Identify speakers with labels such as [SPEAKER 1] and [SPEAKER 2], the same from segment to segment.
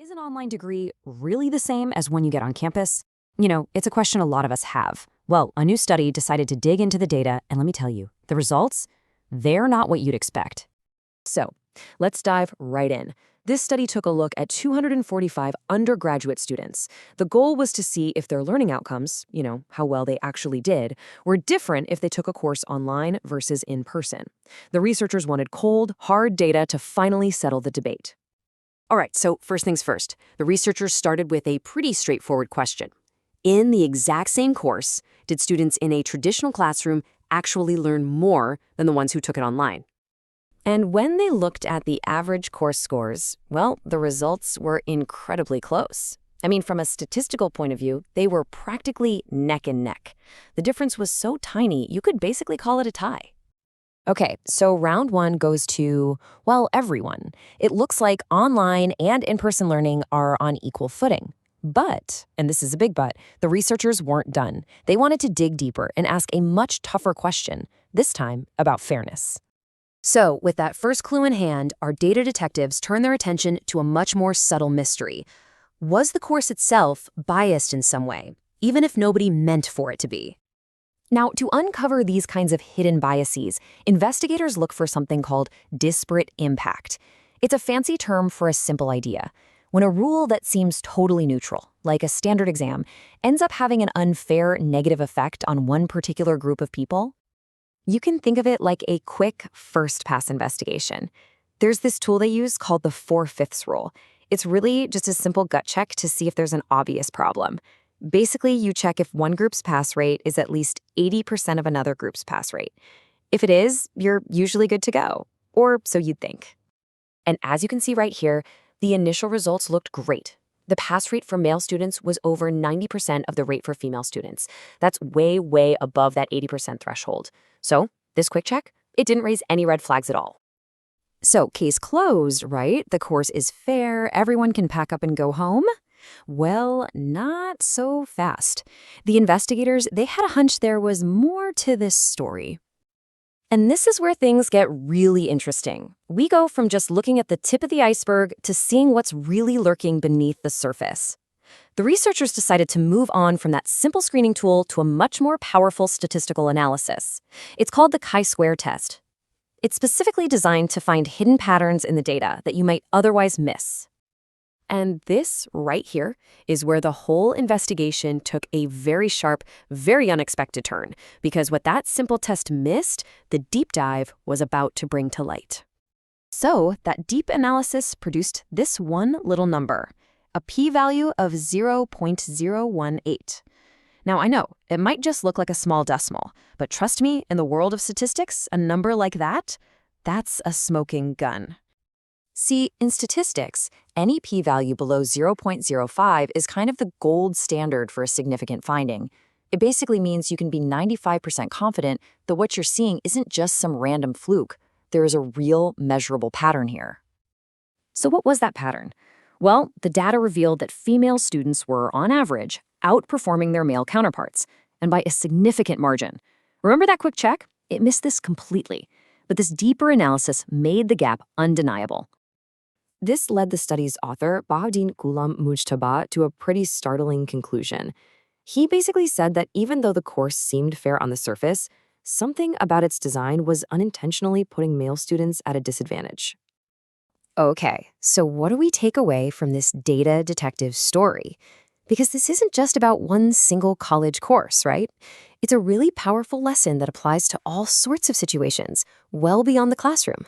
[SPEAKER 1] Is an online degree really the same as one you get on campus? It's a question a lot of us have. Well, a new study decided to dig into the data, and let me tell you, the results, they're not what you'd expect.
[SPEAKER 2] So, let's dive right in. This study took a look at 245 undergraduate students. The goal was to see if their learning outcomes, how well they actually did, were different if they took a course online versus in person. The researchers wanted cold, hard data to finally settle the debate. All right, so first things first, the researchers started with a pretty straightforward question. In the exact same course, did students in a traditional classroom actually learn more than the ones who took it online? And when they looked at the average course scores, well, the results were incredibly close. I mean, from a statistical point of view, they were practically neck and neck. The difference was so tiny, you could basically call it a tie. Okay, so round one goes to, well, everyone. It looks like online and in-person learning are on equal footing. But, and this is a big but, the researchers weren't done. They wanted to dig deeper and ask a much tougher question, this time about fairness. So, with that first clue in hand, our data detectives turn their attention to a much more subtle mystery. Was the course itself biased in some way, even if nobody meant for it to be? Now, to uncover these kinds of hidden biases, investigators look for something called disparate impact. It's a fancy term for a simple idea. When a rule that seems totally neutral, like a standard exam, ends up having an unfair negative effect on one particular group of people, you can think of it like a quick first-pass investigation. There's this tool they use called the 4/5 rule. It's really just a simple gut check to see if there's an obvious problem. Basically, you check if one group's pass rate is at least 80% of another group's pass rate. If it is, you're usually good to go, or so you'd think. And as you can see right here, the initial results looked great. The pass rate for male students was over 90% of the rate for female students. That's way, way above that 80% threshold. So, this quick check, it didn't raise any red flags at all. So, case closed, right? The course is fair, everyone can pack up and go home? Well, not so fast. The investigators, they had a hunch there was more to this story. And this is where things get really interesting. We go from just looking at the tip of the iceberg to seeing what's really lurking beneath the surface. The researchers decided to move on from that simple screening tool to a much more powerful statistical analysis. It's called the chi-square test. It's specifically designed to find hidden patterns in the data that you might otherwise miss. And this right here is where the whole investigation took a very sharp, very unexpected turn, because what that simple test missed, the deep dive was about to bring to light. So that deep analysis produced this one little number, a p-value of 0.018. Now, I know, it might just look like a small decimal, but trust me, in the world of statistics, a number like that, that's a smoking gun. See, in statistics, any p-value below 0.05 is kind of the gold standard for a significant finding. It basically means you can be 95% confident that what you're seeing isn't just some random fluke. There is a real, measurable pattern here. So what was that pattern? Well, the data revealed that female students were, on average, outperforming their male counterparts, and by a significant margin. Remember that quick check? It missed this completely. But this deeper analysis made the gap undeniable. This led the study's author, Bahauddin Ghulam Mujtaba, to a pretty startling conclusion. He basically said that even though the course seemed fair on the surface, something about its design was unintentionally putting male students at a disadvantage. Okay, so what do we take away from this data detective story? Because this isn't just about one single college course, right? It's a really powerful lesson that applies to all sorts of situations, well beyond the classroom.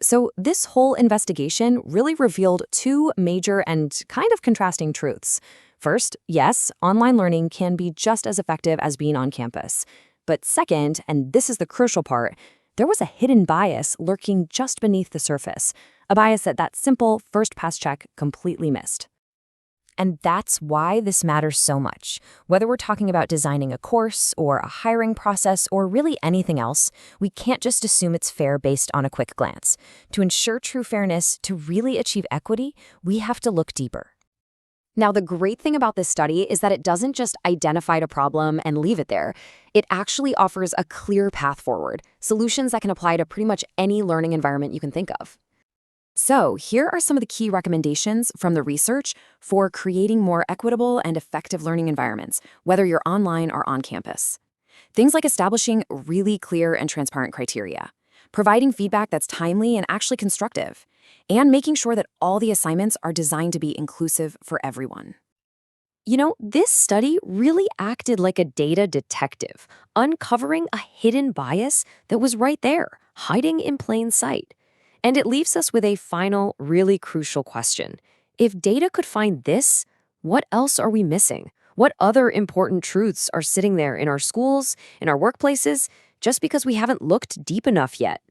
[SPEAKER 2] So this whole investigation really revealed two major and kind of contrasting truths. First, yes, online learning can be just as effective as being on campus. But second, and this is the crucial part, there was a hidden bias lurking just beneath the surface, a bias that simple first-pass check completely missed. And that's why this matters so much. Whether we're talking about designing a course or a hiring process or really anything else, we can't just assume it's fair based on a quick glance. To ensure true fairness, to really achieve equity, we have to look deeper. Now, the great thing about this study is that it doesn't just identify a problem and leave it there. It actually offers a clear path forward, solutions that can apply to pretty much any learning environment you can think of. So, here are some of the key recommendations from the research for creating more equitable and effective learning environments, whether you're online or on campus. Things like establishing really clear and transparent criteria, providing feedback that's timely and actually constructive, and making sure that all the assignments are designed to be inclusive for everyone.
[SPEAKER 1] This study really acted like a data detective, uncovering a hidden bias that was right there, hiding in plain sight. And it leaves us with a final, really crucial question. If data could find this, what else are we missing? What other important truths are sitting there in our schools, in our workplaces, just because we haven't looked deep enough yet?